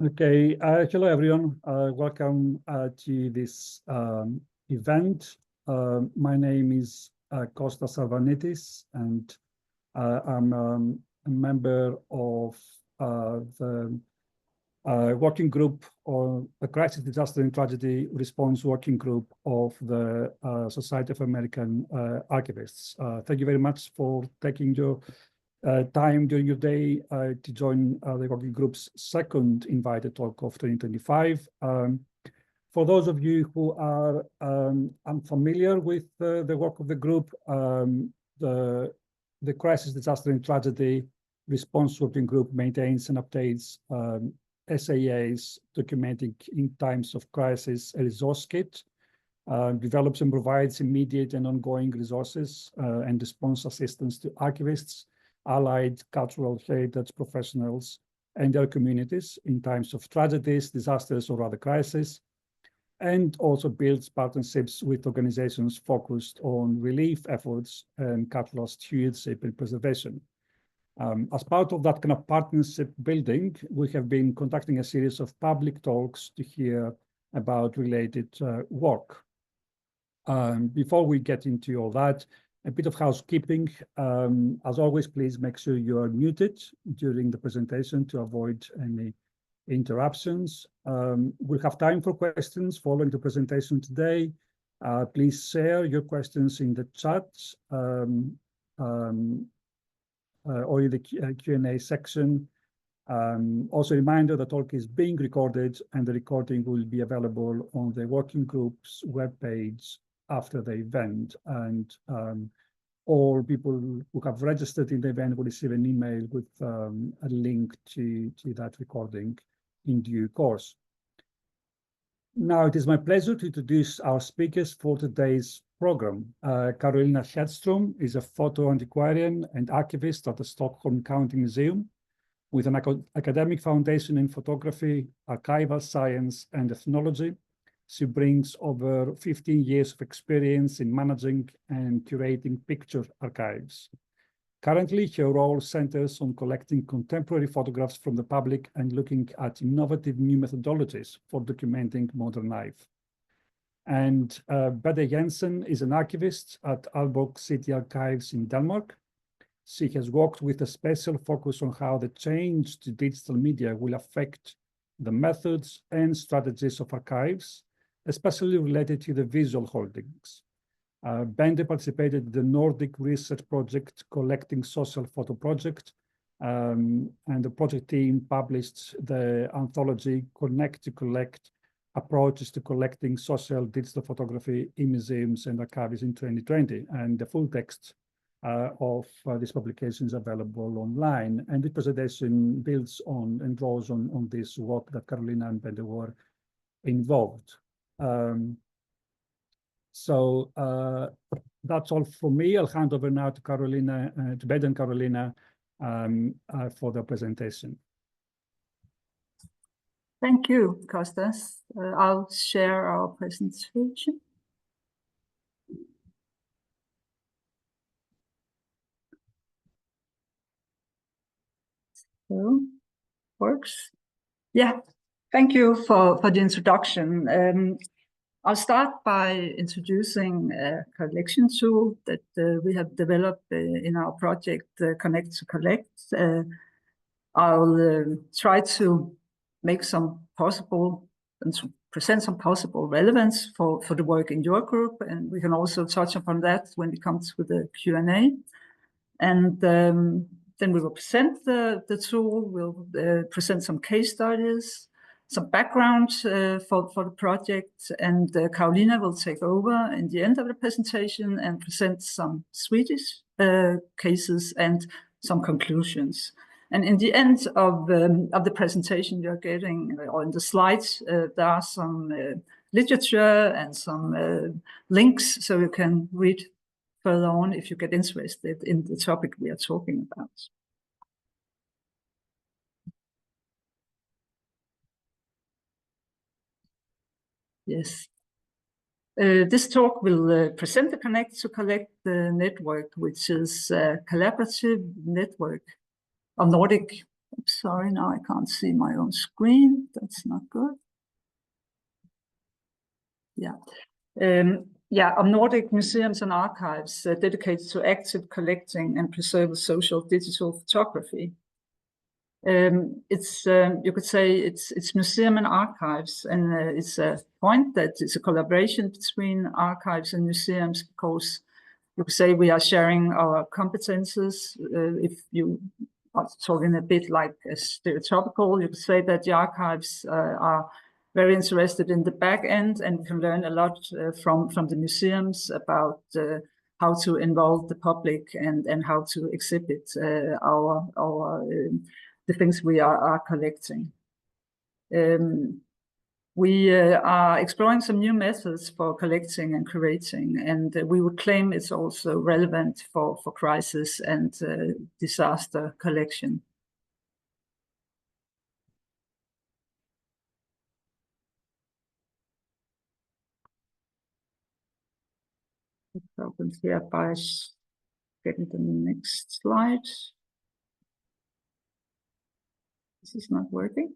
Okay, hello everyone. Welcome to this event. My name is Kostas Arvanitis, and I'm a member of the working group, or the Crisis, Disaster and Tragedy Response Working Group of the Society of American Archivists. Thank you very much for taking your time during your day to join the working group's second invited talk of 2025. For those of you who are unfamiliar with the work of the group, the Crisis, Disaster and Tragedy Response Working Group maintains and updates SAAs documenting in times of crisis a resource kit, develops and provides immediate and ongoing resources and response assistance to archivists, allied cultural heritage professionals, and their communities in times of tragedies, disasters, or other crises, and also builds partnerships with organizations focused on relief efforts and cultural stewardship and preservation. As part of that kind of partnership building, we have been conducting a series of public talks to hear about related work. Before we get into all that, a bit of housekeeping. As always, please make sure you are muted during the presentation to avoid any interruptions. We'll have time for questions following the presentation today. Please share your questions in the chat or in the Q&A section. Also a reminder, the talk is being recorded and the recording will be available on the working group's webpage after the event. And all people who have registered in the event will receive an email with a link to that recording in due course. Now, it is my pleasure to introduce our speakers for today's program. Carolina Hedström is a photo antiquarian and archivist at the Stockholm County Museum with an academic foundation in photography, archival science, and ethnology. She brings over 15 years of experience in managing and curating picture archives. Currently, her role centers on collecting contemporary photographs from the public and looking at innovative new methodologies for documenting modern life. And Bette Jensen is an archivist at Aalborg City Archives in Denmark. She has worked with a special focus on how the change to digital media will affect the methods and strategies of archives, especially related to the visual holdings. Bente participated in the Nordic Research Project Collecting Social Photo Project, and the project team published the anthology Connect to Collect, Approaches to Collecting Social Digital Photography in Museums and Archives in 2020. And the full text of this publication is available online. And the presentation builds on and draws on this work that Carolina and Bente were involved. So that's all for me. I'll hand over now to Carolina, to Bente and Carolina for the presentation. Thank you, Kostas. I'll share our presentation. So, works. Yeah, thank you for the introduction. I'll start by introducing a collection tool that we have developed in our project, Connect to Collect. I'll try to make some possible and to present some possible relevance for the work in your group, and we can also touch upon that when we come to the Q&A. And then we will present the tool, we'll present some case studies, some background for the project, and Carolina will take over in the end of the presentation and present some Swedish cases and some conclusions. And in the end of the presentation you're getting, or in the slides, there are some literature and some links, so you can read further on if you get interested in the topic we are talking about. Yes. This talk will present the Connect to Collect network, which is a collaborative network of Nordic. Sorry, now I can't see my own screen. That's not good. Yeah. Of Nordic museums and archives dedicated to active collecting and preserve social digital photography. You could say it's museum and archives, and it's a point that it's a collaboration between archives and museums, because you could say we are sharing our competences. If you are talking a bit like a stereotypical, you could say that the archives are very interested in the back end and can learn a lot from the museums about how to involve the public and how to exhibit the things we are collecting. We are exploring some new methods for collecting and curating, and we would claim it's also relevant for crisis and disaster collection. Problems here by getting the next slide. This is not working.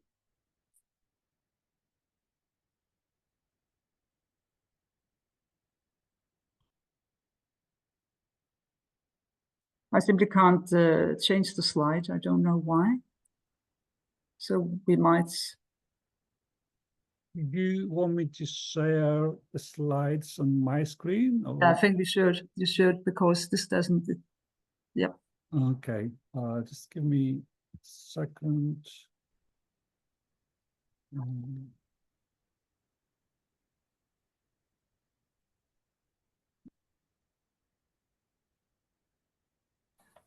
I simply can't change the slide. I don't know why. So we might. Do you want me to share the slides on my screen? Or? I think you should, because this doesn't. Yep. Okay. Just give me a second.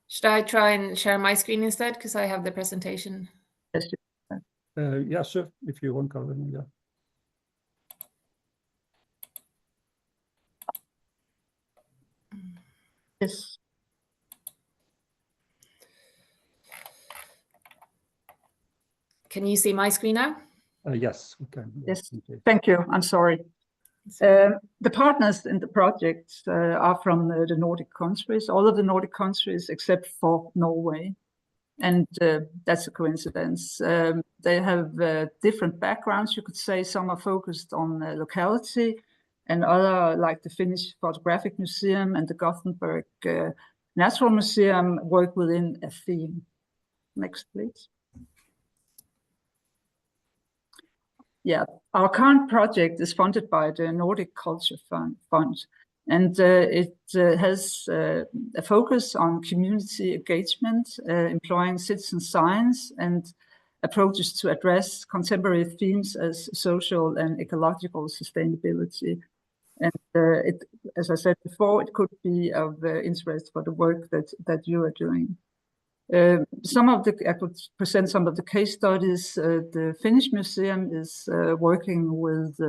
Should I try and share my screen instead, because I have the presentation? Yes. Yeah, sure. If you want, Caroline, yeah. Yes. Can you see my screen now? Yes, we can. Yes. Okay. Thank you. I'm sorry. The partners in the project are from the Nordic countries, all of the Nordic countries except for Norway. And that's a coincidence. They have different backgrounds, you could say. Some are focused on locality, and other, like the Finnish Photographic Museum and the Gothenburg Natural Museum, work within a theme. Next, please. Yeah, our current project is funded by the Nordic Culture Fund, and it has a focus on community engagement, employing citizen science and approaches to address contemporary themes as social and ecological sustainability. And as I said before, it could be of interest for the work that you are doing. I could present some of the case studies. The Finnish Museum is working with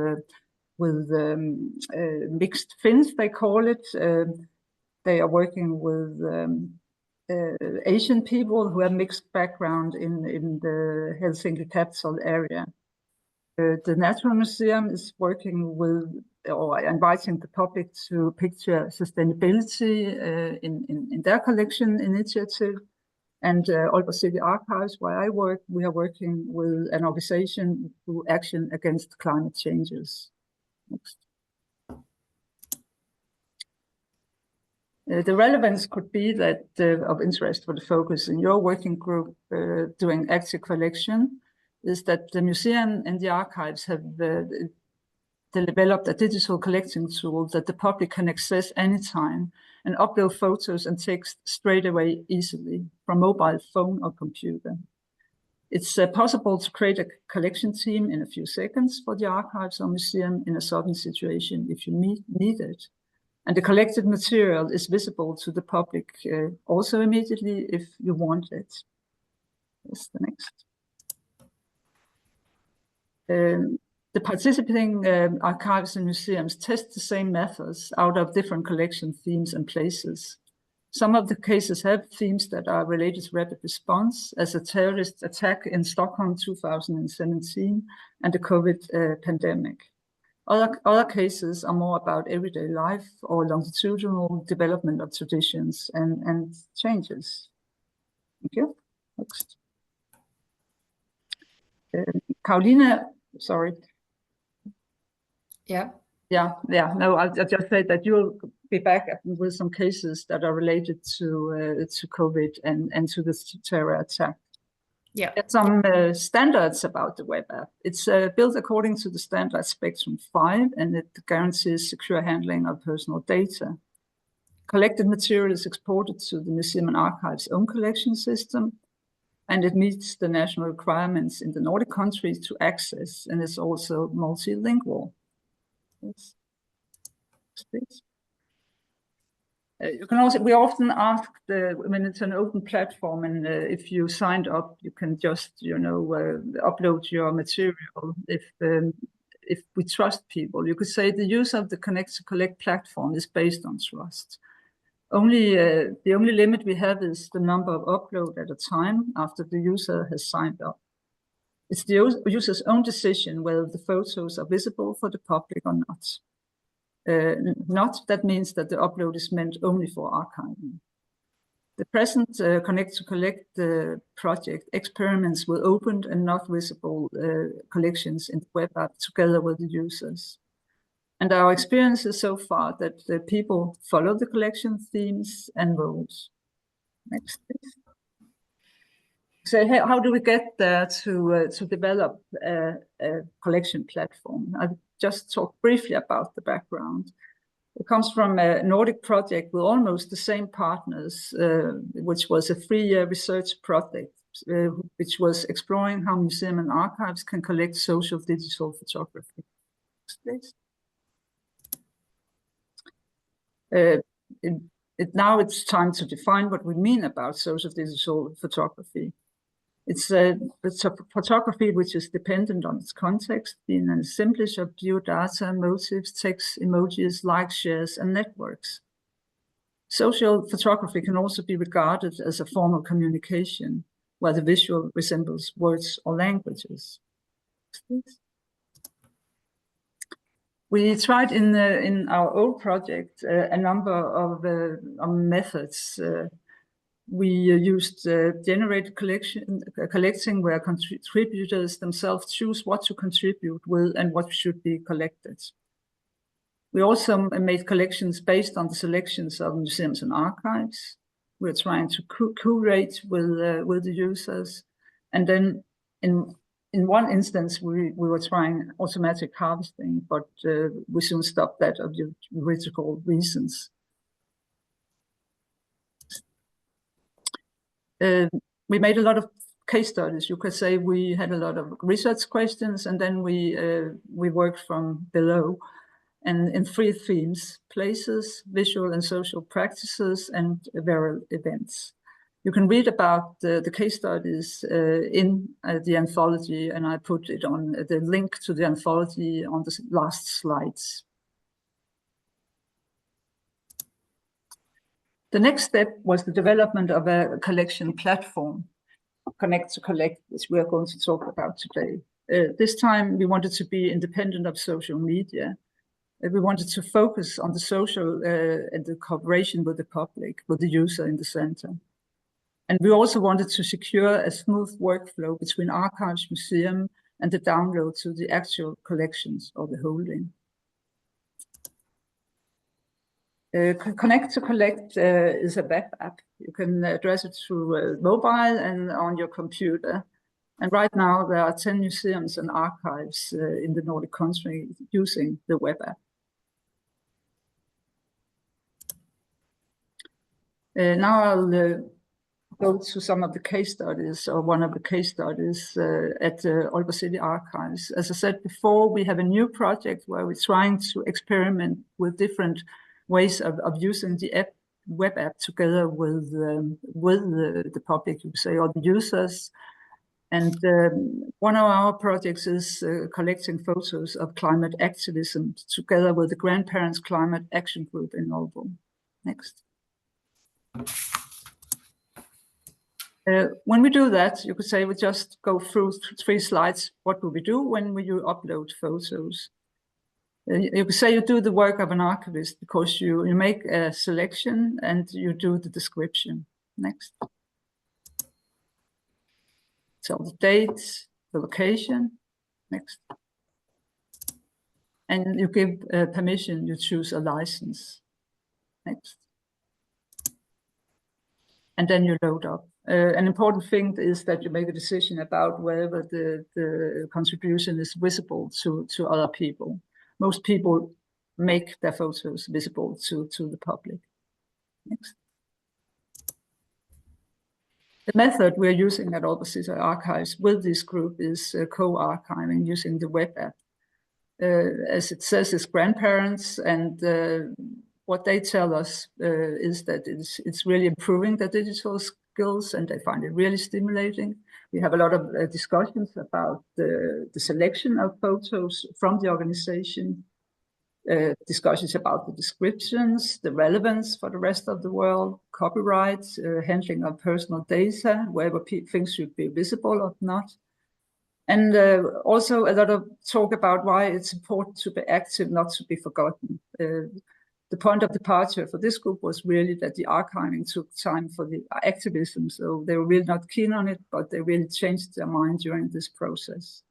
mixed Finns, they call it. They are working with Asian people who have mixed background in the Helsinki capital area. The Natural Museum is working with, or inviting the public to picture sustainability in their collection initiative. And Aalborg City Archives, where I work, we are working with an organization to action against climate changes. Next. The relevance could be that of interest for the focus in your working group doing active collection is that the museum and the archives have developed a digital collecting tool that the public can access anytime and upload photos and text straight away easily from mobile phone or computer. It's possible to create a collection team in a few seconds for the archives or museum in a sudden situation if you need it. And the collected material is visible to the public also immediately if you want it. That's the next. The participating archives and museums test the same methods out of different collection themes and places. Some of the cases have themes that are related to rapid response, as a terrorist attack in Stockholm 2017 and the COVID pandemic. Other cases are more about everyday life or longitudinal development of traditions and changes. Thank you. Next. Caroline, sorry. Yeah. No, I'll just say that you'll be back with some cases that are related to COVID and to the terror attack. Yeah. There's some standards about the web app. It's built according to the standard Spectrum 5, and it guarantees secure handling of personal data. Collected material is exported to the Museum and Archives' own collection system, and it meets the national requirements in the Nordic countries to access, and it's also multilingual. Yes. Please. You can also, we often ask when it's an open platform, and if you signed up, you can just, upload your material. If we trust people, you could say the use of the Connect to Collect platform is based on trust. The only limit we have is the number of uploads at a time after the user has signed up. It's the user's own decision whether the photos are visible for the public or not. That means that the upload is meant only for archiving. The present Connect to Collect project experiments with opened and not visible collections in the web app together with the users. And our experience is so far that the people follow the collection themes and rules. Next, please. So how do we get there to develop a collection platform? I'll just talk briefly about the background. It comes from a Nordic project with almost the same partners, which was a 3-year research project, which was exploring how museum and archives can collect social digital photography. Next, please. Now it's time to define what we mean about social digital photography. It's a photography which is dependent on its context, being an assemblage of geodata, motifs, text, emojis, likes, shares, and networks. Social photography can also be regarded as a form of communication, where the visual resembles words or languages. Please. We tried in our old project a number of methods. We used generated collecting, where contributors themselves choose what to contribute with and what should be collected. We also made collections based on the selections of museums and archives. We're trying to curate with the users. And then in one instance, we were trying automatic harvesting, but we soon stopped that of juridical reasons. We made a lot of case studies. You could say we had a lot of research questions, and then we worked from below, and in 3 themes: places, visual and social practices, and viral events. You can read about the case studies in the anthology, and I put it on the link to the anthology on the last slides. The next step was the development of a collection platform, Connect to Collect, which we are going to talk about today. This time we wanted to be independent of social media. We wanted to focus on the social and the cooperation with the public, with the user in the center. And we also wanted to secure a smooth workflow between archives, museum, and the download to the actual collections or the holding. Connect to Collect is a web app. You can address it through mobile and on your computer. And right now there are 10 museums and archives in the Nordic country using the web app. Now I'll go to some of the case studies, or one of the case studies at the Aalborg City Archives. As I said before, we have a new project where we're trying to experiment with different ways of using the web app together with the public, you say, or the users. And one of our projects is collecting photos of climate activism together with the Grandparents Climate Action Group in Aalborg. Next. When we do that, you could say we just go through 3 slides. What do we do when you upload photos? You could say you do the work of an archivist because you make a selection and you do the description. Next. So the dates, the location. Next. And you give permission, you choose a license. Next. And then you load up. An important thing is that you make a decision about whether the contribution is visible to other people. Most people make their photos visible to the public. Next. The method we're using at Aalborg City Archives with this group is co-archiving using the web app. As it says, it's grandparents, and what they tell us is that it's really improving their digital skills, and they find it really stimulating. We have a lot of discussions about the selection of photos from the organization, discussions about the descriptions, the relevance for the rest of the world, copyright, handling of personal data, whether things should be visible or not. And also a lot of talk about why it's important to be active, not to be forgotten. The point of departure for this group was really that the archiving took time for the activism, so they were really not keen on it, but they really changed their mind during this process.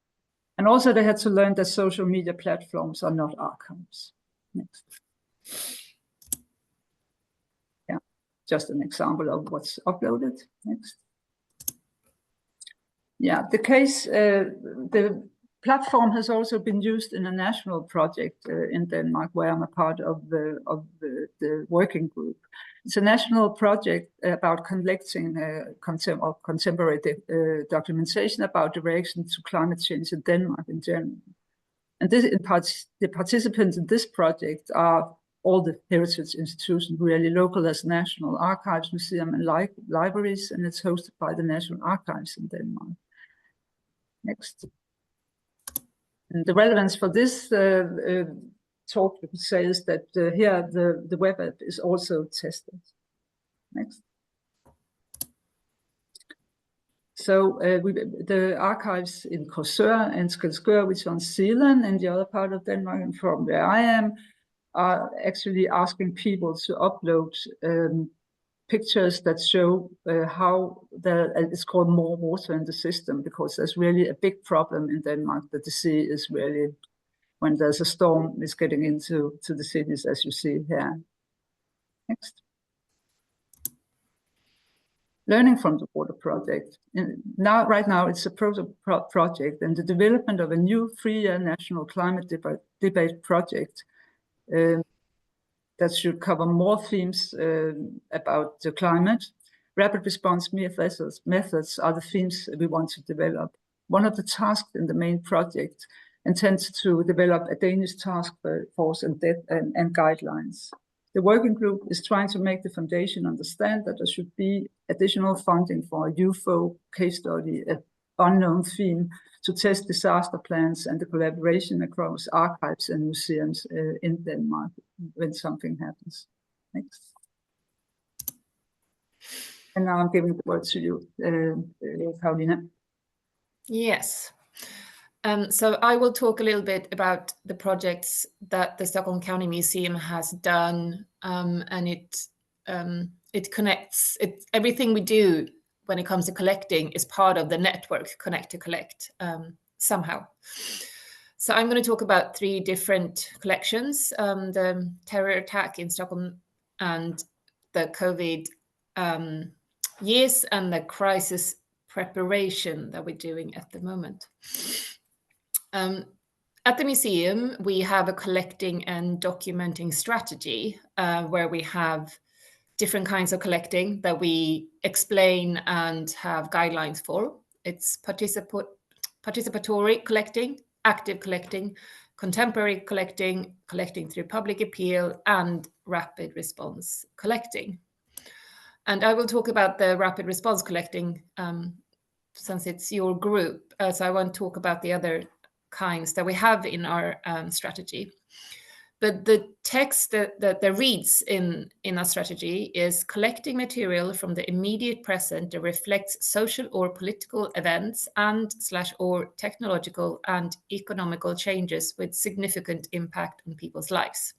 And also they had to learn that social media platforms are not archives. Next. Yeah, just an example of what's uploaded. Next. Yeah, the platform has also been used in a national project in Denmark, where I'm a part of the working group. It's a national project about collecting contemporary documentation about the reaction to climate change in Denmark in general. And the participants in this project are all the heritage institutions, really local as national archives, museum, and libraries, and it's hosted by the National Archives in Denmark. Next. And the relevance for this talk, you could say, is that here the web app is also tested. Next. So the archives in Korsør and Skælskør, which are on Zealand and the other part of Denmark, and from where I am, are actually asking people to upload pictures that show how it's called more water in the system, because there's really a big problem in Denmark that the sea is really, when there's a storm, is getting into the cities, as you see here. Next. Learning from the Water Project. Right now it's a project, and the development of a new 3-year national climate debate project that should cover more themes about the climate. Rapid response methods are the themes we want to develop. One of the tasks in the main project intends to develop a Danish task force and guidelines. The working group is trying to make the foundation understand that there should be additional funding for a UFO case study, an unknown theme, to test disaster plans and the collaboration across archives and museums in Denmark when something happens. Next. And now I'm giving the word to you, Karolina. Yes. So I will talk a little bit about the projects that the Stockholm County Museum has done, and it connects. Everything we do when it comes to collecting is part of the network Connect to Collect somehow. So I'm going to talk about 3 different collections: the terror attack in Stockholm, and the COVID years, and the crisis preparation that we're doing at the moment. At the museum, we have a collecting and documenting strategy where we have different kinds of collecting that we explain and have guidelines for. It's participatory collecting, active collecting, contemporary collecting, collecting through public appeal, and rapid response collecting. And I will talk about the rapid response collecting since it's your group, so I won't talk about the other kinds that we have in our strategy. But the text that reads in our strategy is collecting material from the immediate present that reflects social or political events or technological and economical changes with significant impact on people's lives.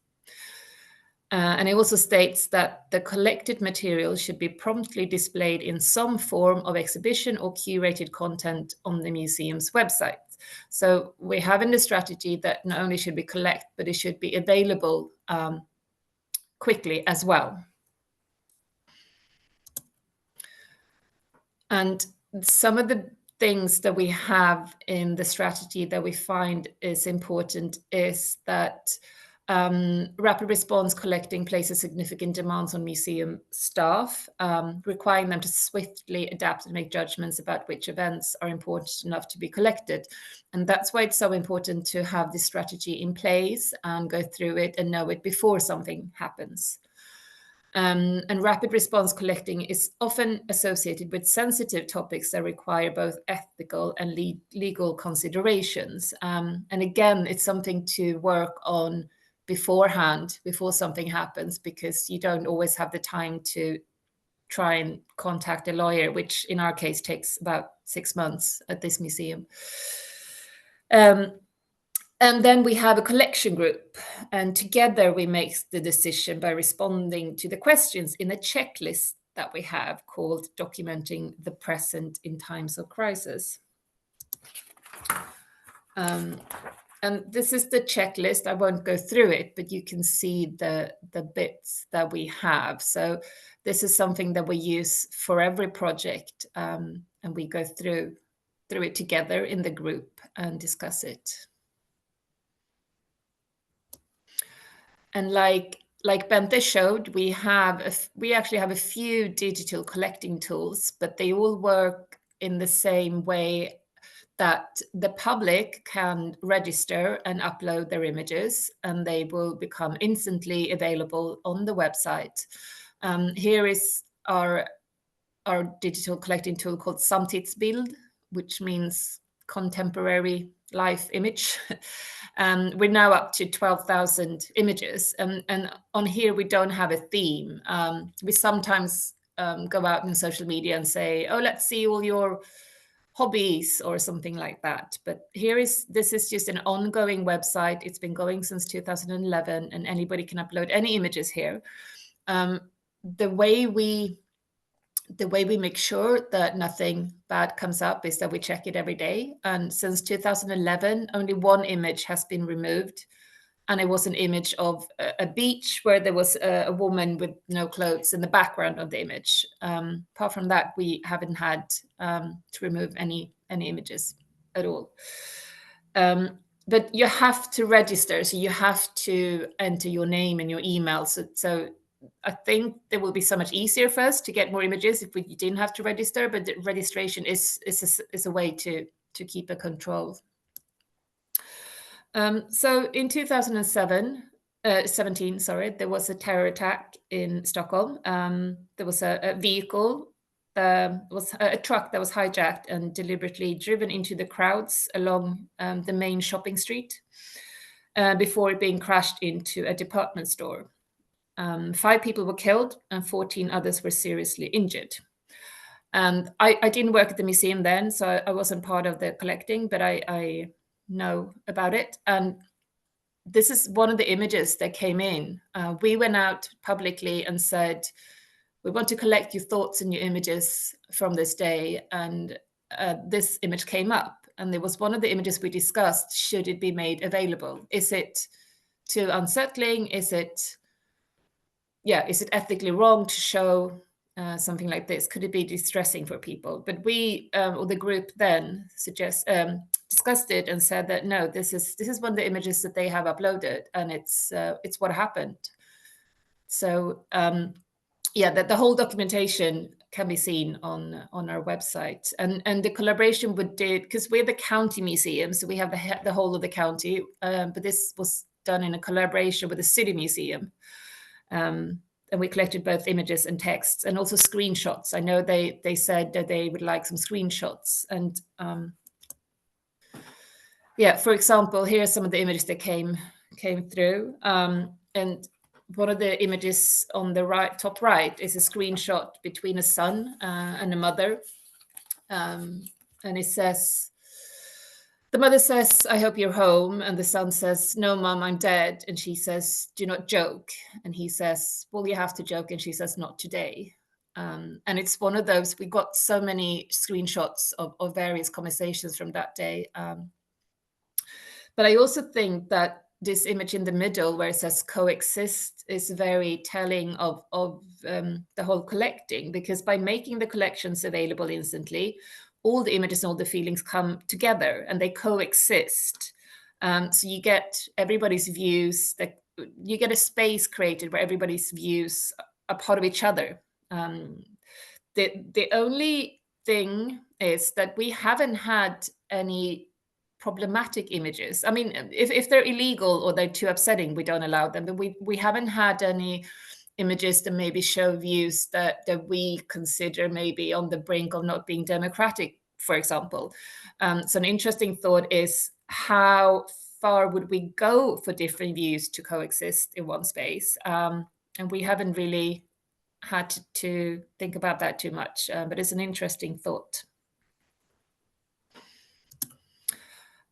And it also states that the collected material should be promptly displayed in some form of exhibition or curated content on the museum's website. So we have in the strategy that not only should we collect, but it should be available quickly as well. And some of the things that we have in the strategy that we find is important is that rapid response collecting places significant demands on museum staff, requiring them to swiftly adapt and make judgments about which events are important enough to be collected. And that's why it's so important to have this strategy in place and go through it and know it before something happens. And rapid response collecting is often associated with sensitive topics that require both ethical and legal considerations. And again, it's something to work on beforehand, before something happens, because you don't always have the time to try and contact a lawyer, which in our case takes about 6 months at this museum. And then we have a collection group, and together we make the decision by responding to the questions in a checklist that we have called Documenting the Present in Times of Crisis. And this is the checklist. I won't go through it, but you can see the bits that we have. So this is something that we use for every project, and we go through it together in the group and discuss it. And like Bente showed, we actually have a few digital collecting tools, but they all work in the same way that the public can register and upload their images, and they will become instantly available on the website. Here is our digital collecting tool called Samtidsbild, which means contemporary life image. We're now up to 12,000 images, and on here we don't have a theme. We sometimes go out in social media and say, oh, let's see all your hobbies or something like that. But this is just an ongoing website. It's been going since 2011, and anybody can upload any images here. The way we make sure that nothing bad comes up is that we check it every day. And since 2011, only one image has been removed. And it was an image of a beach where there was a woman with no clothes in the background of the image. Apart from that, we haven't had to remove any images at all. But you have to register, so you have to enter your name and your email. So I think it will be so much easier for us to get more images if we didn't have to register, but the registration is a way to keep a control. So in 2017, there was a terror attack in Stockholm. There was a vehicle, was a truck that was hijacked and deliberately driven into the crowds along the main shopping street before being crashed into a department store. 5 people were killed and 14 others were seriously injured. And I didn't work at the museum then, so I wasn't part of the collecting, but I know about it. And this is one of the images that came in. We went out publicly and said, we want to collect your thoughts and your images from this day. And this image came up. And it was one of the images we discussed. Should it be made available? Is it too unsettling? Is it ethically wrong to show something like this? Could it be distressing for people? But we, or the group then, discussed it and said that no, this is one of the images that they have uploaded, and it's what happened. So that the whole documentation can be seen on our website, and the collaboration because we're the county museum, so we have the whole of the county, but this was done in a collaboration with the city museum. and we collected both images and texts, and also screenshots. I know they said that they would like some screenshots. And yeah, for example, here are some of the images that came through. And one of the images on the top right is a screenshot between a son and a mother. And it says, the mother says, "I hope you're home." And the son says, "No, Mom, I'm dead." And she says, "Do not joke." And he says, "Well, you have to joke." And she says, "Not today." And it's one of those, we got so many screenshots of various conversations from that day. But I also think that this image in the middle where it says coexist is very telling of the whole collecting, because by making the collections available instantly, all the images and all the feelings come together and they coexist. So you get everybody's views, that you get a space created where everybody's views are part of each other. The only thing is that we haven't had any problematic images. I mean, if they're illegal or they're too upsetting, we don't allow them. But we haven't had any images that maybe show views that we consider maybe on the brink of not being democratic, for example. So an interesting thought is, how far would we go for different views to coexist in one space? And we haven't really had to think about that too much, but it's an interesting thought.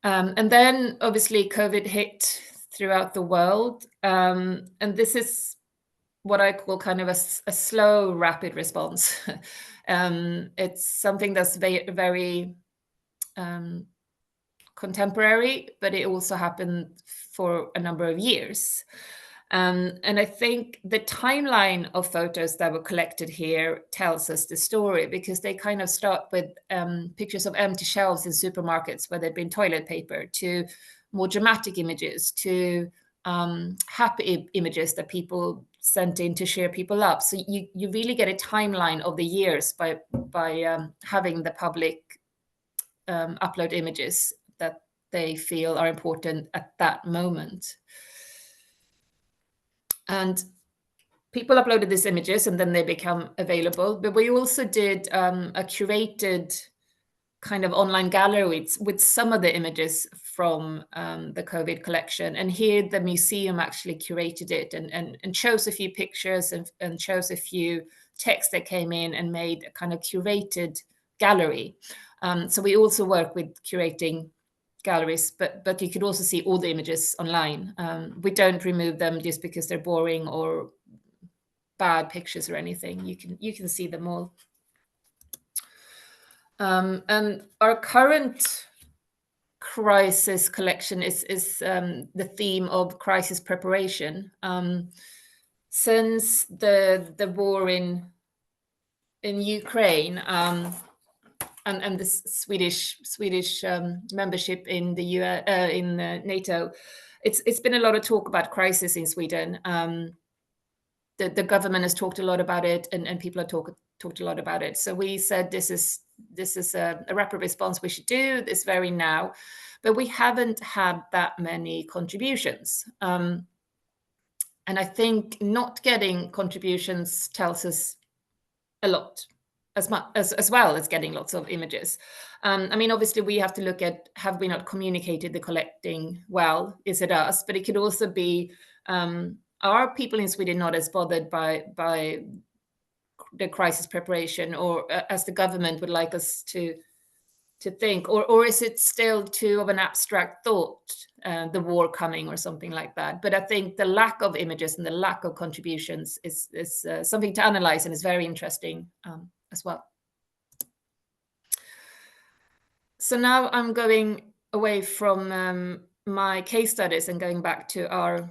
And then obviously COVID hit throughout the world. And this is what I call kind of a slow, rapid response. It's something that's very contemporary, but it also happened for a number of years. And I think the timeline of photos that were collected here tells us the story, because they kind of start with pictures of empty shelves in supermarkets where there'd been toilet paper, to more dramatic images, to happy images that people sent in to cheer people up. So you really get a timeline of the years by having the public upload images that they feel are important at that moment. And people uploaded these images and then they become available. But we also did a curated kind of online gallery with some of the images from the COVID collection. And here the museum actually curated it and chose a few pictures and chose a few texts that came in and made a kind of curated gallery. So we also work with curating galleries, but you could also see all the images online. We don't remove them just because they're boring or bad pictures or anything. You can see them all. And our current crisis collection is the theme of crisis preparation. Since the war in Ukraine, and the Swedish membership in the in NATO, it's been a lot of talk about crisis in Sweden. The government has talked a lot about it, and people have talked a lot about it. So we said this is a rapid response we should do this very now, but we haven't had that many contributions. And I think not getting contributions tells us a lot, as well as getting lots of images. I mean, obviously we have to look at, have we not communicated the collecting well? Is it us? But it could also be, are people in Sweden not as bothered by the crisis preparation, or as the government would like us to think, or is it still too of an abstract thought, the war coming or something like that? But I think the lack of images and the lack of contributions is something to analyze, and is very interesting as well. So now I'm going away from my case studies and going back to our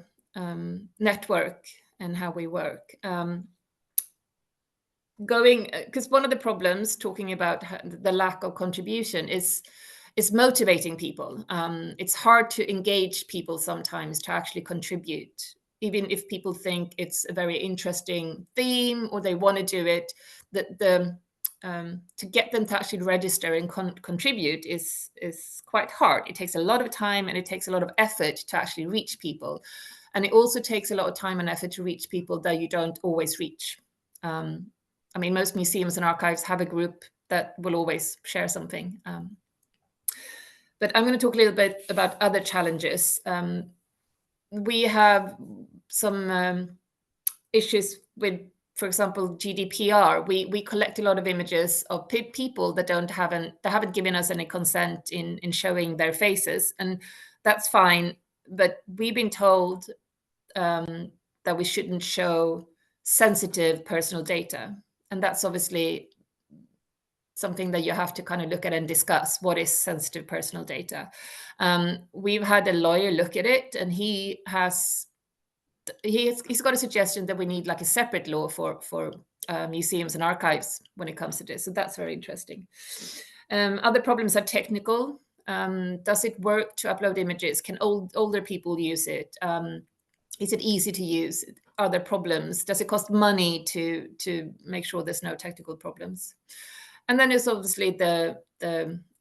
network and how we work. Because one of the problems talking about the lack of contribution is motivating people. It's hard to engage people sometimes to actually contribute, even if people think it's a very interesting theme or they want to do it. To get them to actually register and contribute is quite hard. It takes a lot of time and it takes a lot of effort to actually reach people. And it also takes a lot of time and effort to reach people that you don't always reach. I mean, most museums and archives have a group that will always share something. But I'm going to talk a little bit about other challenges. We have some issues with, for example, GDPR. We collect a lot of images of people that haven't given us any consent in showing their faces, and that's fine. But we've been told that we shouldn't show sensitive personal data, and that's obviously something that you have to kind of look at and discuss. What is sensitive personal data? We've had a lawyer look at it, and he's got a suggestion that we need like a separate law for museums and archives when it comes to this. So that's very interesting. Other problems are technical. Does it work to upload images? Can older people use it? Is it easy to use? Are there problems? Does it cost money to make sure there's no technical problems? And then there's obviously the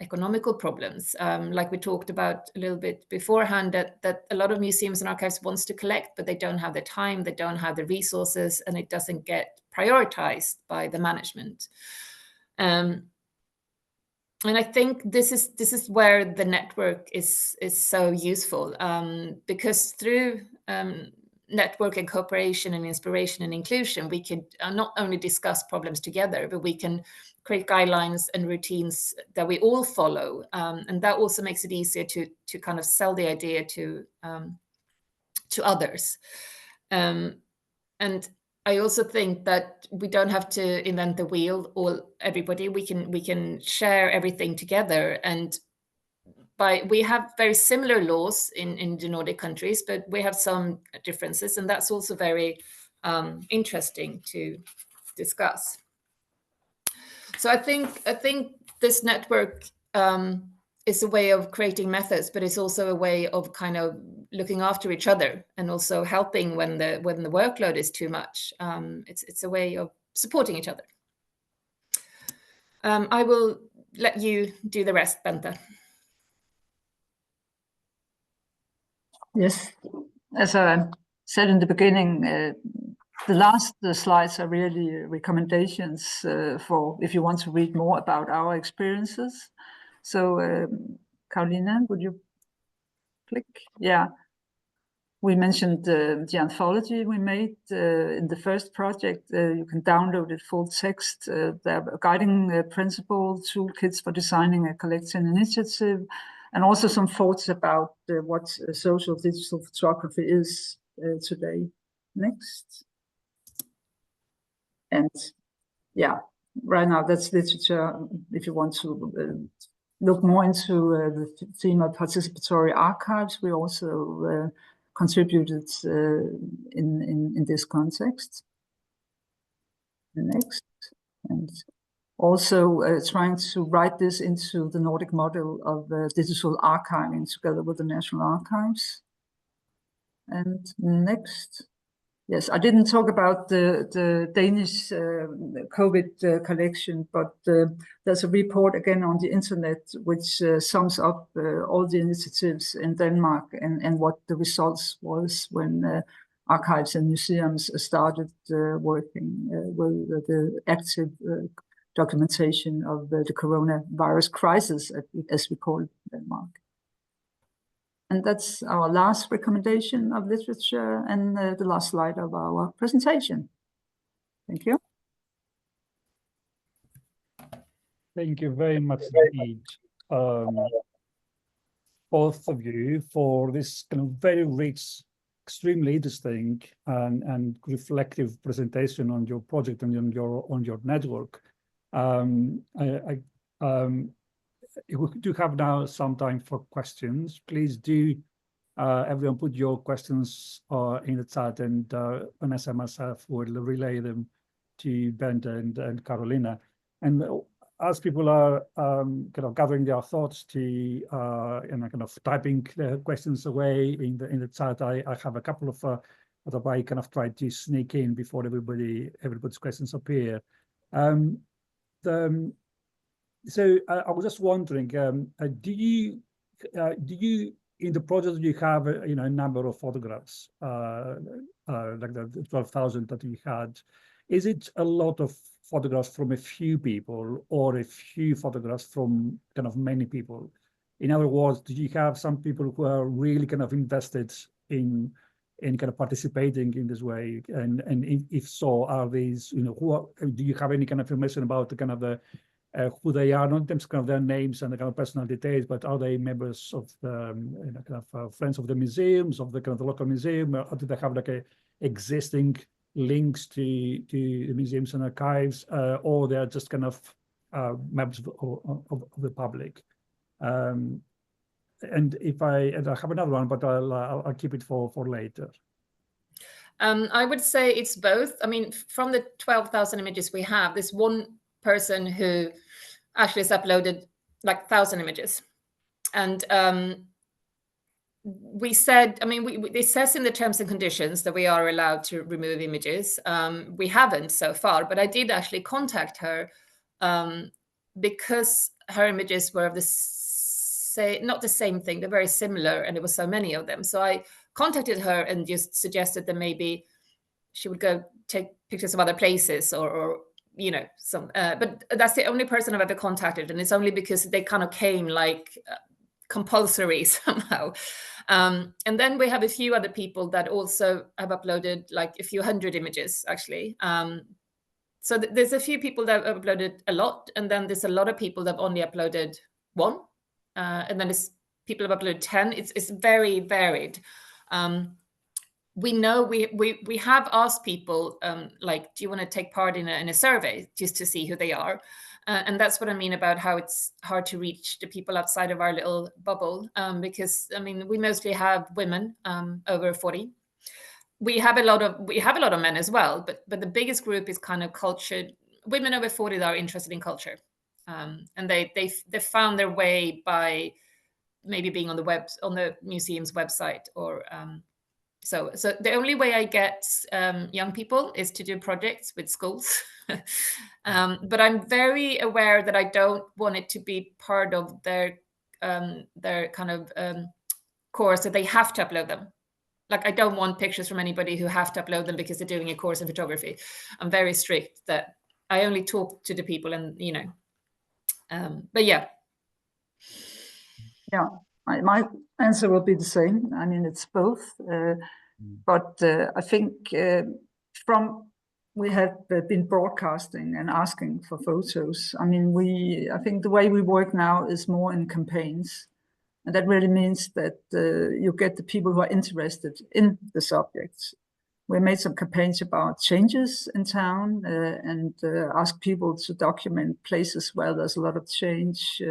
economical problems, like we talked about a little bit beforehand, that a lot of museums and archives wants to collect, but they don't have the time, they don't have the resources, and it doesn't get prioritized by the management. And I think this is where the network is so useful, because through network and cooperation and inspiration and inclusion, we could not only discuss problems together, but we can create guidelines and routines that we all follow. And that also makes it easier to kind of sell the idea to others. And I also think that we don't have to invent the wheel, or everybody. We can share everything together. And we have very similar laws in the Nordic countries, but we have some differences, and that's also very interesting to discuss. So I think this network is a way of creating methods, but it's also a way of kind of looking after each other and also helping when the workload is too much. It's a way of supporting each other. I will let you do the rest, Bente. Yes, as I said in the beginning, the last slides are really recommendations for if you want to read more about our experiences. So, Carolina, would you click? Yeah. We mentioned the anthology we made in the first project. You can download it full text. There are guiding principle toolkits for designing a collection initiative, and also some thoughts about what social digital photography is today. Next. And yeah, right now that's literature. If you want to look more into the theme of participatory archives, we also contributed in this context. Next. And also trying to write this into the Nordic model of digital archiving together with the National Archives. And next. Yes, I didn't talk about the Danish COVID collection, but there's a report again on the internet which sums up all the initiatives in Denmark and what the results was when archives and museums started working with the active documentation of the coronavirus crisis, as we call it in Denmark. And that's our last recommendation of literature and the last slide of our presentation. Thank you. Thank you very much indeed, both of you, for this kind of very rich, extremely interesting and reflective presentation on your project and on your network. We do have now some time for questions. Please do, everyone, put your questions in the chat, and Vanessa and myself will relay them to Bente and Carolina. And as people are kind of gathering their thoughts and kind of typing the questions away in the chat, I have a couple of that I kind of tried to sneak in before everybody's questions appear. So I was just wondering, do you in the project you have a number of photographs, like the 12,000 that you had. Is it a lot of photographs from a few people, or a few photographs from kind of many people? In other words, do you have some people who are really kind of invested in kind of participating in this way? And if so, are these, do you have any kind of information about the kind of the who they are, not in terms of kind of their names and the kind of personal details, but are they members of the kind of friends of the museums, of the kind of the local museum, or do they have like a existing links to the museums and archives, or they're just kind of members of the public? And I have another one, but I'll keep it for later. I would say it's both. I mean, from the 12,000 images we have, there's one person who actually has uploaded like 1,000 images. And we said, I mean, it says in the terms and conditions that we are allowed to remove images. We haven't so far, but I did actually contact her because her images were of not the same thing, they're very similar, and there were so many of them. So I contacted her and just suggested that maybe she would go take pictures of other places or some, but that's the only person I've ever contacted, and it's only because they kind of came like compulsory somehow. And then we have a few other people that also have uploaded like a few hundred images actually. So there's a few people that have uploaded a lot, and then there's a lot of people that have only uploaded one, and then there's people who have uploaded 10. It's very varied. We know we have asked people like, do you want to take part in a survey just to see who they are? And that's what I mean about how it's hard to reach the people outside of our little bubble, because I mean we mostly have women over 40. We have a lot of men as well, but the biggest group is kind of cultured women over 40 that are interested in culture, and they found their way by maybe being on the museum's website or. So the only way I get young people is to do projects with schools. But I'm very aware that I don't want it to be part of their kind of course that they have to upload them. Like I don't want pictures from anybody who have to upload them because they're doing a course in photography. I'm very strict that I only talk to the people and, but yeah. Yeah, my answer will be the same. I mean, it's both. But I think we have been broadcasting and asking for photos. I mean, I think the way we work now is more in campaigns. And that really means that you get the people who are interested in the subjects. We made some campaigns about changes in town and ask people to document places where there's a lot of change,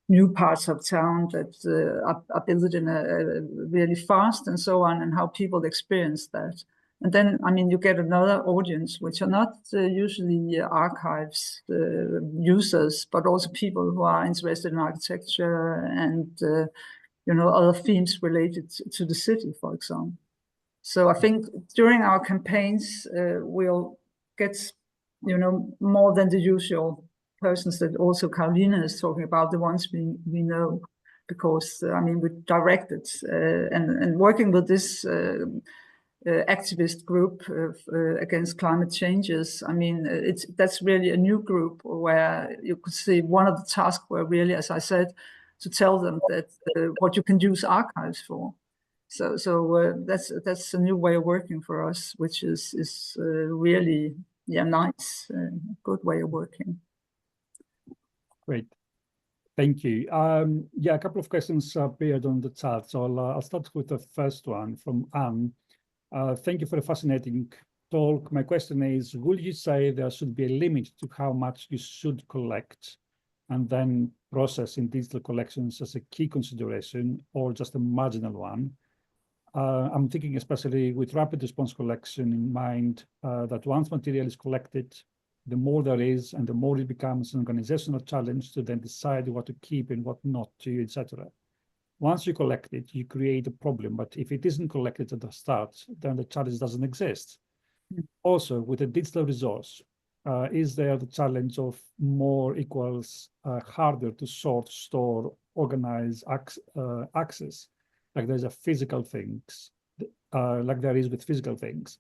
new parts of town that are built in a really fast and so on, and how people experience that. And then, I mean, you get another audience, which are not usually archives users, but also people who are interested in architecture and, other themes related to the city, for example. So I think during our campaigns, we'll get, more than the usual persons that also Carolina is talking about, the ones we know, because I mean we directed and working with this activist group against climate changes. I mean that's really a new group where you could see one of the tasks were really, as I said, to tell them that what you can use archives for. So that's a new way of working for us, which is really nice, good way of working. Great, thank you. Yeah, a couple of questions appeared on the chat, so I'll start with the first one from Anne. Thank you for a fascinating talk. My question is, would you say there should be a limit to how much you should collect and then process in digital collections as a key consideration, or just a marginal one? I'm thinking especially with rapid response collection in mind, that once material is collected, the more there is, and the more it becomes an organizational challenge to then decide what to keep and what not to, etc. Once you collect it, you create a problem, but if it isn't collected at the start, then the challenge doesn't exist. Also, with a digital resource, is there the challenge of more equals harder to sort, store, organize access, like there's a physical things, like there is with physical things.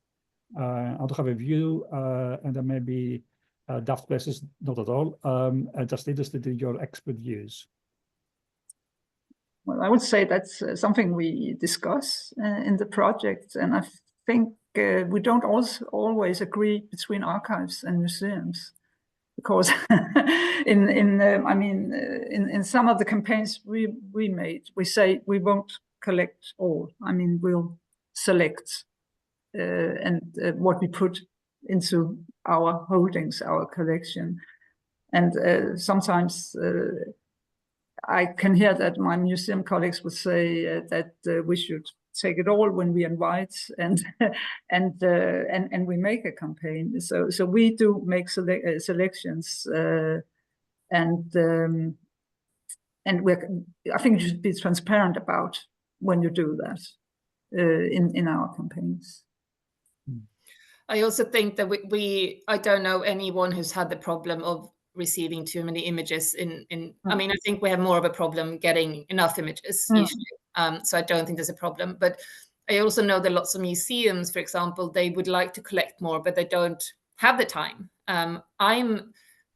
I don't have a view, and there may be daft places, not at all. I'm just interested in your expert views. Well, I would say that's something we discuss in the project, and I think we don't always agree between archives and museums, because in some of the campaigns we made, we say we won't collect all. I mean, we'll select and what we put into our holdings, our collection, and sometimes. I can hear that my museum colleagues would say that we should take it all when we invite and we make a campaign. So we do make selections, and I think you should be transparent about when you do that in our campaigns. I also think that I don't know anyone who's had the problem of receiving too many images I mean, I think we have more of a problem getting enough images usually. So I don't think there's a problem. But I also know that lots of museums, for example, they would like to collect more, but they don't have the time.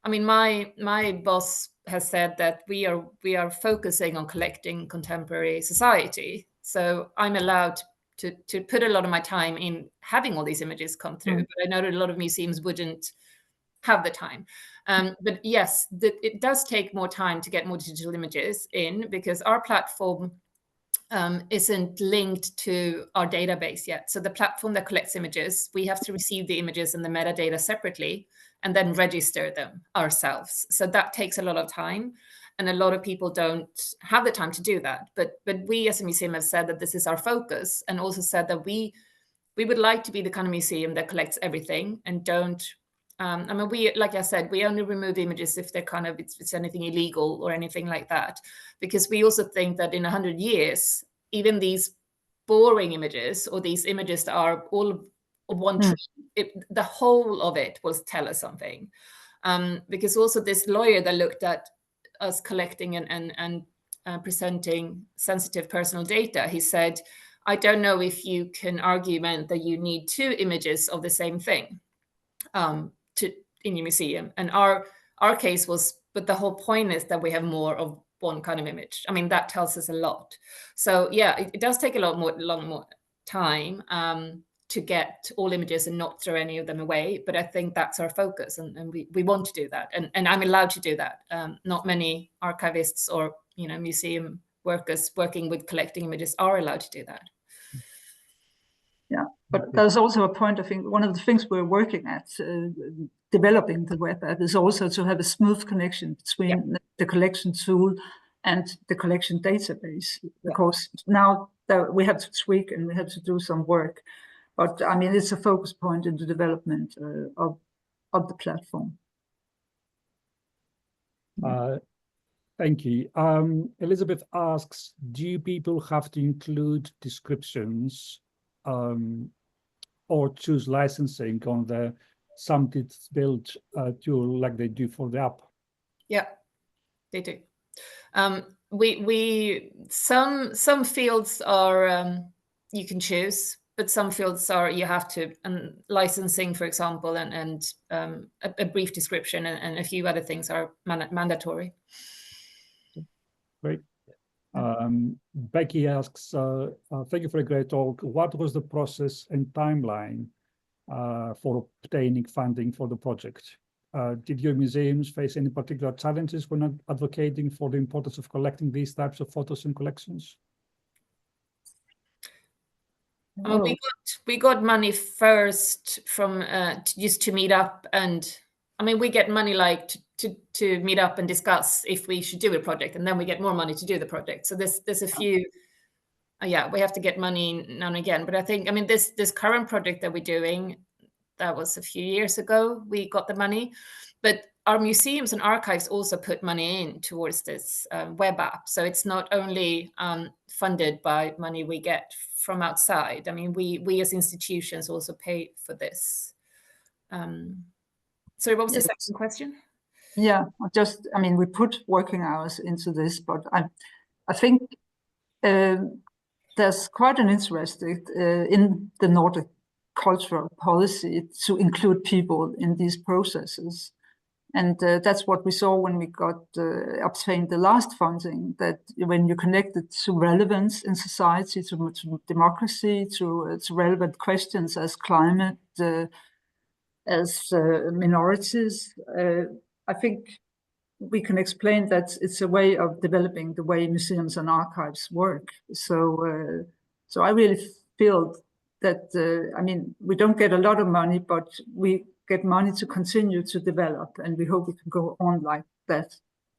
My boss has said that we are focusing on collecting contemporary society. So I'm allowed to put a lot of my time in having all these images come through. But I know that a lot of museums wouldn't have the time. But yes, it does take more time to get more digital images in, because our platform isn't linked to our database yet. So the platform that collects images, we have to receive the images and the metadata separately and then register them ourselves. So that takes a lot of time, and a lot of people don't have the time to do that. But we as a museum have said that this is our focus, and also said that we would like to be the kind of museum that collects everything and don't. Like I said, we only remove images if they're it's anything illegal or anything like that, because we also think that in 100 years, even these boring images or these images that are all of one tree, the whole of it will tell us something. Because also this lawyer that looked at us collecting and presenting sensitive personal data, he said, I don't know if you can argument that you need 2 images of the same thing in your museum. And our case was, but the whole point is that we have more of one kind of image. I mean, that tells us a lot. So yeah, it does take a lot more time to get all images and not throw any of them away. But I think that's our focus, and we want to do that. And I'm allowed to do that. Not many archivists or museum workers working with collecting images are allowed to do that. Yeah, but there's also a point, I think, one of the things we're working at developing the web app is also to have a smooth connection between the collection tool and the collection database, because now that we have to tweak and we have to do some work. But I mean, it's a focus point in the development of the platform. Thank you. Elizabeth asks, do people have to include descriptions or choose licensing on the Samtidsbild tool like they do for the app? Yeah, they do. Some fields are you can choose, but some fields are you have to. Licensing, for example, and a brief description and a few other things are mandatory. Great. Becky asks, thank you for a great talk. What was the process and timeline for obtaining funding for the project? Did your museums face any particular challenges when advocating for the importance of collecting these types of photos and collections? We got money first from just to meet up, and I mean, we get money like to meet up and discuss if we should do a project, and then we get more money to do the project. So there's a few, we have to get money now and again. But I think, I mean, this current project that we're doing, that was a few years ago, we got the money. But our museums and archives also put money in towards this web app. So it's not only funded by money we get from outside. I mean, we as institutions also pay for this. Sorry, what was the second question? Yeah, I mean, we put working hours into this, but I think there's quite an interest in the Nordic cultural policy to include people in these processes. And that's what we saw when we got obtained the last funding, that when you connect it to relevance in society, to democracy, to relevant questions as climate, as minorities, I think we can explain that it's a way of developing the way museums and archives work. So, so I really feel that, I mean, we don't get a lot of money, but we get money to continue to develop, and we hope we can go on like that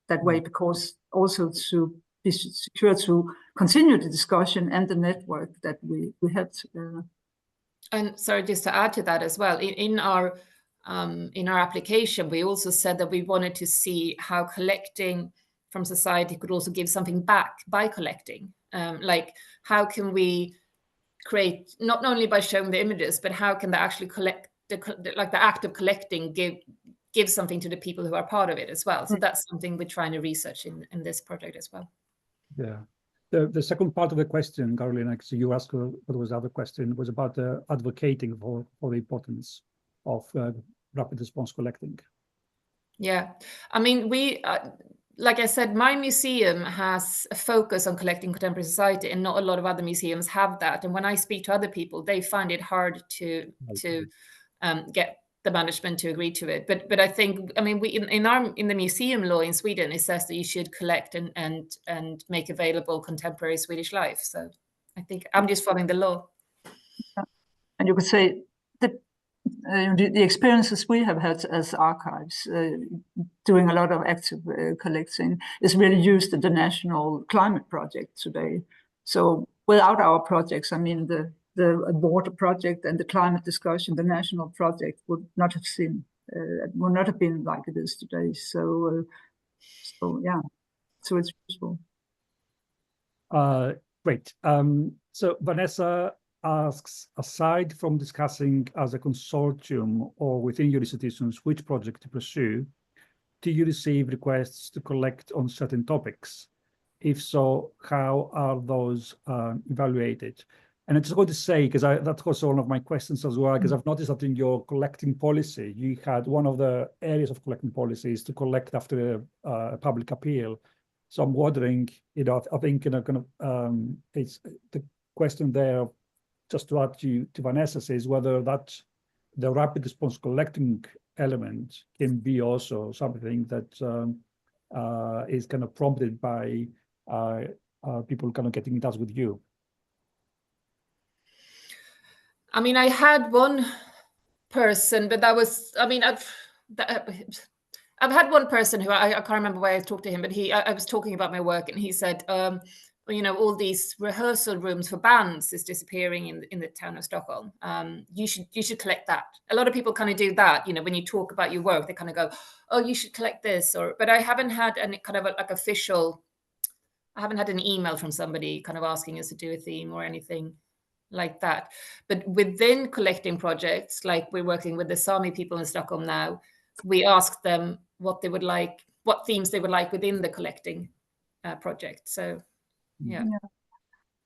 way, because also to be secure to continue the discussion and the network that we have. And sorry, just to add to that as well, in our application, we also said that we wanted to see how collecting from society could also give something back by collecting. Like, how can we create, not only by showing the images, but how can they actually collect, like the act of collecting give something to the people who are part of it as well. So that's something we're trying to research in this project as well. Yeah. The second part of the question, Carolina, so you asked what was the other question, was about advocating for the importance of rapid response collecting. Yeah, I mean, we, like I said, my museum has a focus on collecting contemporary society, and not a lot of other museums have that. And when I speak to other people, they find it hard to get the management to agree to it. But I think, I mean, we in the museum law in Sweden, it says that you should collect and make available contemporary Swedish life. So I think I'm just following the law. And you could say that the experiences we have had as archives, doing a lot of active collecting, is really used in the National Climate Project today. So without our projects, I mean, the water project and the climate discussion, the national project would not have been like it is today. So yeah, so it's useful. Great. So Vanessa asks, aside from discussing as a consortium or within your institutions which project to pursue, do you receive requests to collect on certain topics? If so, how are those evaluated? And I just want to say, because that's also one of my questions as well, because I've noticed that in your collecting policy, you had one of the areas of collecting policies to collect after a public appeal. So I'm wondering, you know, I think, you know, kind of, it's the question there, just to add to Vanessa's, is whether that the rapid response collecting element can be also something that is kind of prompted by people kind of getting in touch with you. I mean, I had one person, but that was, I mean, I've had one person who I can't remember why I talked to him, but I was talking about my work, and he said, you know, all these rehearsal rooms for bands is disappearing in the town of Stockholm. You should collect that. A lot of people kind of do that, you know, when you talk about your work, they kind of go, oh, you should collect this, but I haven't had any kind of like official, I haven't had an email from somebody kind of asking us to do a theme or anything like that. But within collecting projects, like we're working with the Sami people in Stockholm now, we asked them what they would like, what themes they would like within the collecting project. So, yeah.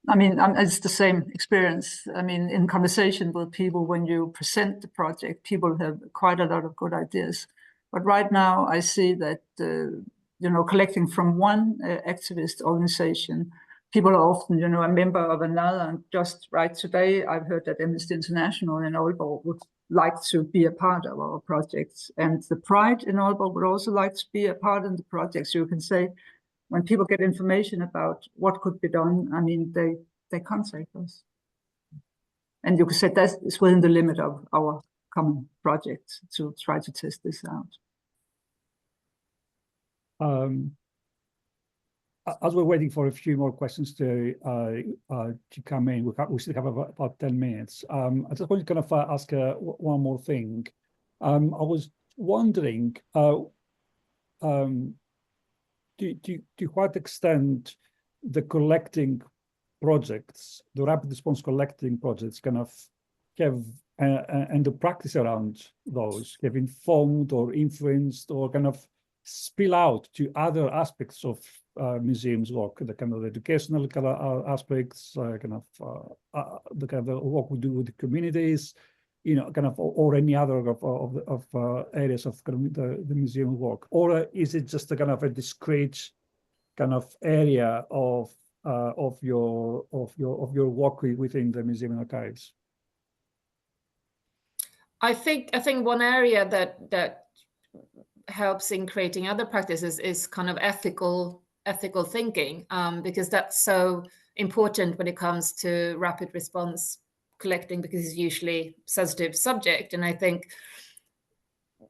I mean, it's the same experience. I mean, in conversation with people, when you present the project, people have quite a lot of good ideas. But right now, I see that, you know, collecting from one activist organization, people are often, you know, a member of another. And just right today, I've heard that Amnesty International in Aalborg would like to be a part of our projects. And the Pride in Aalborg would also like to be a part of the project. So you can say, when people get information about what could be done, I mean, they contact us. And you could say that is within the limit of our common project to try to test this out. As we're waiting for a few more questions to come in, we still have about 10 minutes. I just want to kind of ask one more thing. I was wondering, to what extent the collecting projects, the rapid response collecting projects, kind of have and the practice around those have informed or influenced or kind of spill out to other aspects of museums work, the kind of educational kind of aspects, the kind of work we do with the communities, kind of, or any other of areas of kind of the museum work, or is it just a kind of a discrete kind of area of your work within the museum and archives? I think one area that helps in creating other practices is kind of ethical thinking, because that's so important when it comes to rapid response collecting, because it's usually sensitive subject. And I think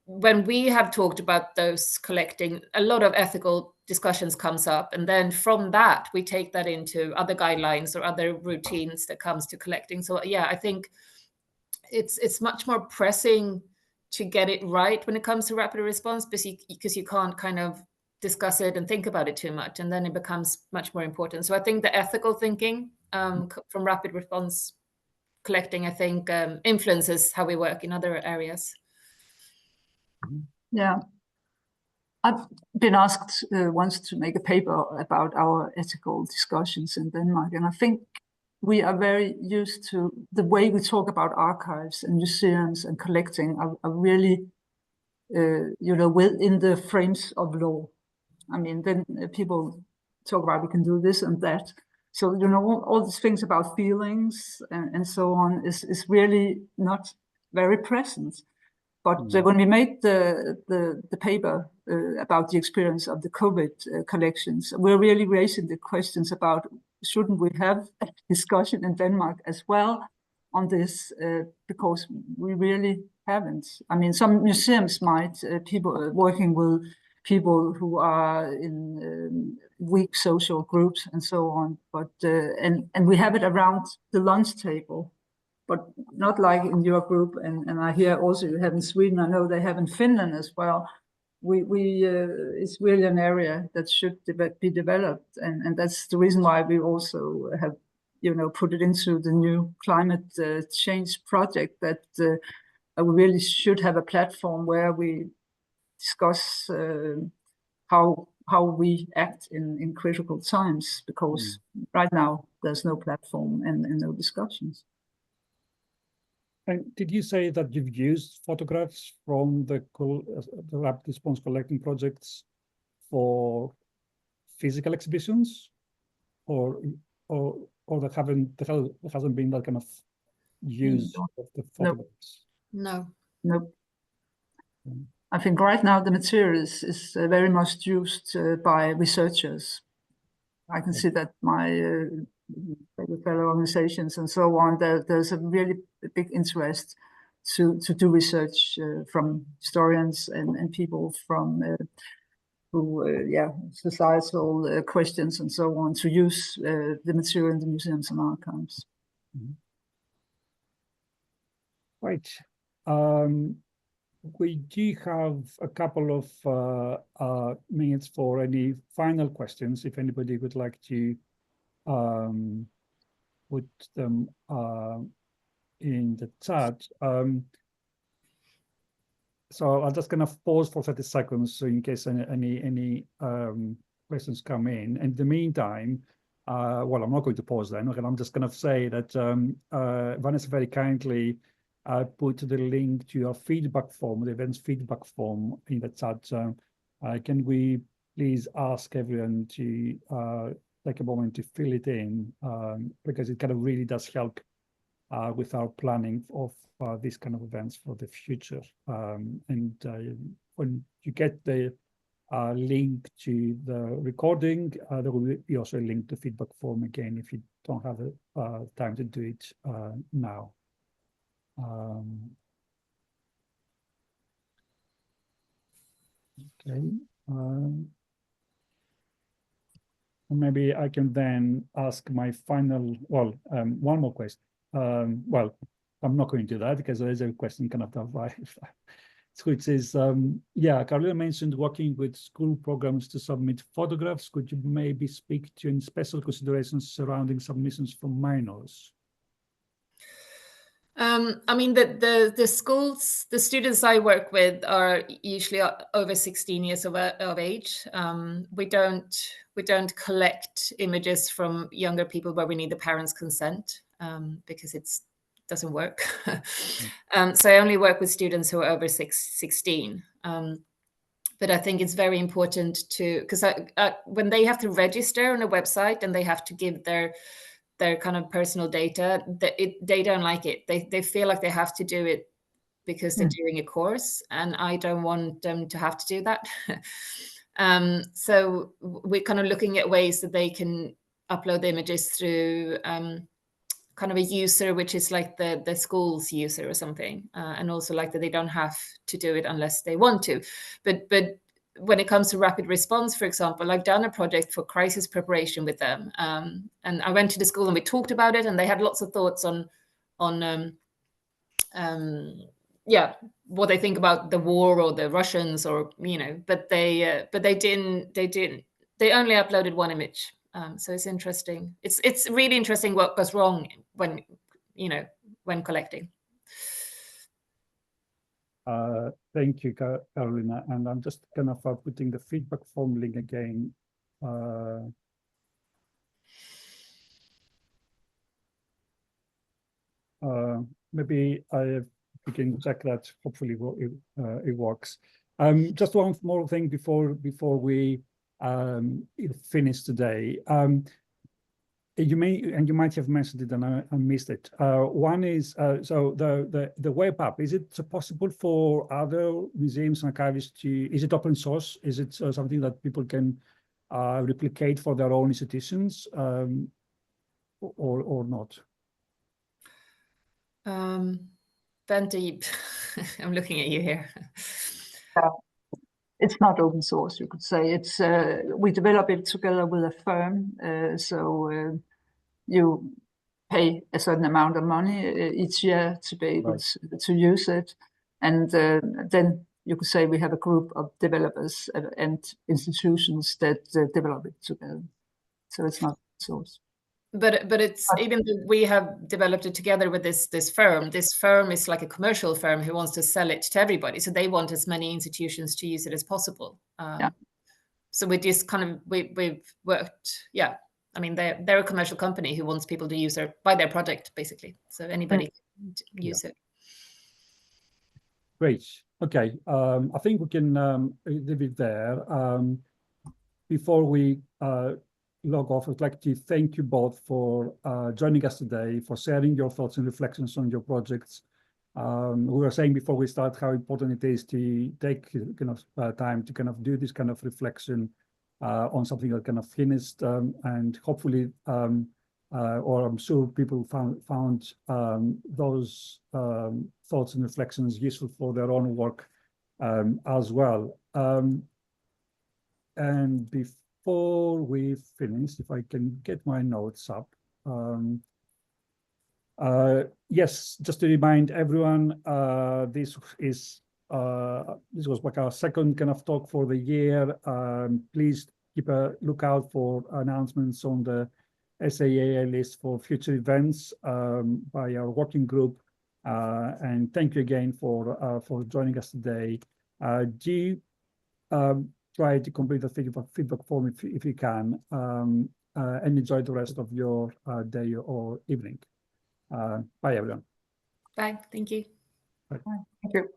when we have talked about those collecting, a lot of ethical discussions comes up, and then from that we take that into other guidelines or other routines that comes to collecting. So yeah, I think it's much more pressing to get it right when it comes to rapid response, because you can't kind of discuss it and think about it too much, and then it becomes much more important. So I think the ethical thinking from rapid response collecting, I think, influences how we work in other areas. Yeah, I've been asked once to make a paper about our ethical discussions in Denmark, and I think we are very used to the way we talk about archives and museums and collecting are really, within the frames of law. I mean, then people talk about we can do this and that. So, all these things about feelings and so on is really not very present. But when we made the paper about the experience of the COVID collections, we're really raising the questions about, shouldn't we have a discussion in Denmark as well on this, because we really haven't. I mean, some museums might, people working with people who are in weak social groups and so on, but and we have it around the lunch table, but not like in your group, and I hear also you have in Sweden. I know they have in Finland as well. It's really an area that should be developed, and that's the reason why we also have, put it into the new climate change project, that we really should have a platform where we discuss how we act in critical times, because right now there's no platform and no discussions. And did you say that you've used photographs from the rapid response collecting projects for physical exhibitions, or there hasn't been that kind of use of the photographs? No. I think right now the material is very much used by researchers. I can see that my fellow organizations and so on, there's a really big interest to do research from historians and people from societal questions and so on, to use the material in the museums and archives. Right. We do have a couple of minutes for any final questions, if anybody would like to put them in the chat. So I'll just kind of pause for 30 seconds, so in case any questions come in. In the meantime, well, I'm not going to pause then. Okay, I'm just going to say that Vanessa very kindly put the link to your feedback form, the events feedback form, in the chat. Can we please ask everyone to take a moment to fill it in, because it kind of really does help with our planning of these kind of events for the future. And when you get the link to the recording, there will be also a link to feedback form again if you don't have time to do it now. Okay. Maybe I can then ask my final, one more question. Well, I'm not going to do that because there is a question kind of arrived, which is, yeah, Carolina mentioned working with school programs to submit photographs. Could you maybe speak to any special considerations surrounding submissions from minors? I mean, the schools, the students I work with are usually over 16 years of age. We don't collect images from younger people where we need the parents' consent, because it doesn't work. So I only work with students who are over 16. But I think it's very important to, because when they have to register on a website and they have to give their kind of personal data, they don't like it. They feel like they have to do it because they're doing a course, and I don't want them to have to do that. So we're kind of looking at ways that they can upload the images through kind of a user, which is like the school's user or something, and also like that they don't have to do it unless they want to. But when it comes to rapid response, for example, I've done a project for crisis preparation with them, and I went to the school and we talked about it, and they had lots of thoughts on what they think about the war or the Russians, or but they only uploaded one image. So it's interesting. It's really interesting what goes wrong when collecting. Thank you, Carolina. And I'm just kind of putting the feedback form link again. Maybe we can check that. Hopefully, it works. Just one more thing before we finish today. You might have mentioned it and I missed it. One is so the web app. Is it possible for other museums and archivists to? Is it open source? Is it something that people can replicate for their own institutions, or not? Bente, I'm looking at you here. It's not open source, you could say. It's we develop it together with a firm, so you pay a certain amount of money each year to be able to use it, and then you could say we have a group of developers and institutions that develop it together. So it's not open source. But it's, even though we have developed it together with this firm is like a commercial firm who wants to sell it to everybody. So they want as many institutions to use it as possible. So we just kind of, we've worked, I mean, they're a commercial company who wants people to use buy their product, basically. So anybody can use it. Great. Okay. I think we can leave it there. Before we log off, I'd like to thank you both for joining us today, for sharing your thoughts and reflections on your projects. We were saying before we start how important it is to take kind of time to kind of do this kind of reflection on something that kind of finished, and hopefully, or I'm sure people found those thoughts and reflections useful for their own work as well. And before we finish, if I can get my notes up. Yes, just to remind everyone, this was like our second kind of talk for the year. Please keep a lookout for announcements on the SAAA list for future events by our working group. And thank you again for joining us today. Do try to complete the feedback form if you can, and enjoy the rest of your day or evening. Bye, everyone. Bye. Thank you. Bye. Thank you.